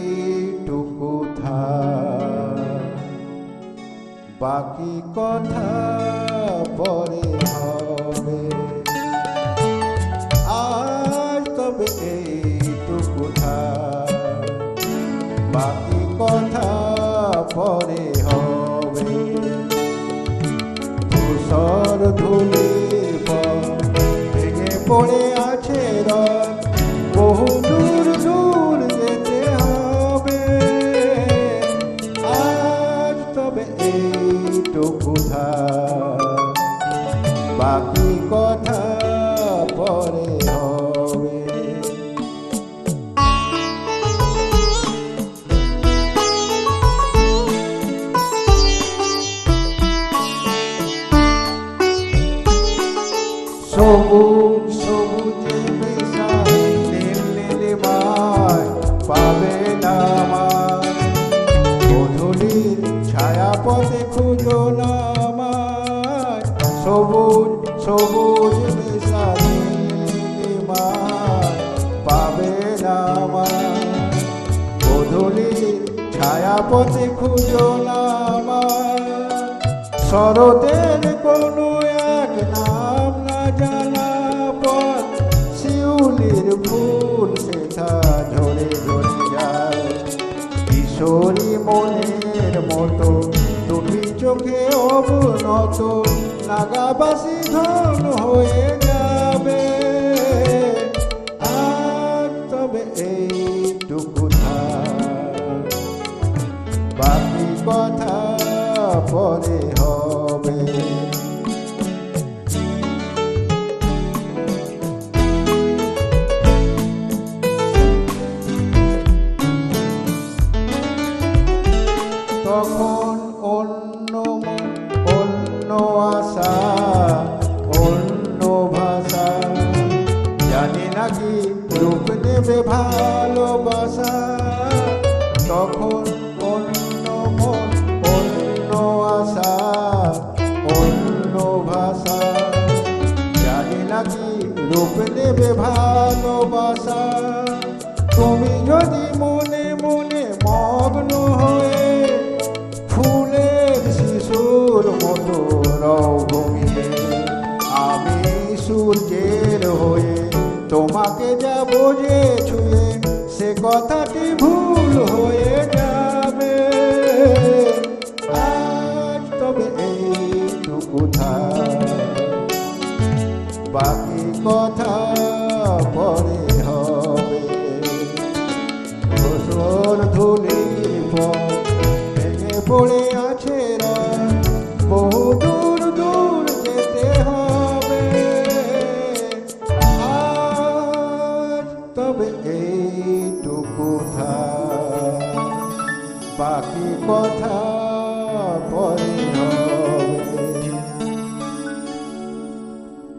এইটুকু বাকি কথা পরে হবে। আজ তবে এইটুকু বাকি কথা পরে হবে। ধূসর ধুলির পর ভেঙে পড়ে আছে রথ, বহু দূর দূর যেতে হবে। আজ তবে এইটুকু বাকি কথা পরে হবে। সবুজ সবুজে মেশা নীল নীলিমায় পাবে না আমায়, গোধূলির ছায়াপথে খুঁজো না আমায়। সবুজ সবুজ মেশা নীল নীলিমায় পাবে না আমায়, গোধূলির ছায়াপথে খুঁজো না আমায়। শরতের কোনো এক নাম না জানা পথ, শিউলির ফুল সেথা ঝরে ঝরে যায়। কিশোরী মনের মতো দুটি চোখে অবনত, নাগাবাসী ধন হয়ে যাবে। আর তবে এইটুকু বাকি কথা পরে হবে। তখন অন্য মন, অন্য আশা, অন্য ভাষা, জানি নাকি রূপ নেবে ভালোবাসা। তখন অন্য মন, অন্য আশা, অন্য ভাষা, জানি নাকি রূপ নেবে ভালোবাসা। তুমি যদি মনে মনে মগ্ন হয়ে ফুলের শিশুর মতো রও ভূমিতে, আমি সূর্যের হয়ে তোমাকে যাব যে ছুঁয়ে, সে কথাটি ভুল হয়ে যাবে। আজ তবে এইটুকু বাকি কথা পরে হবে। ধূসর ধুলির পর ভেঙে পড়ে আছে রাত, বহু দূর দূর যেতে হবে। আজ তবে এইটুকু বাকি কথা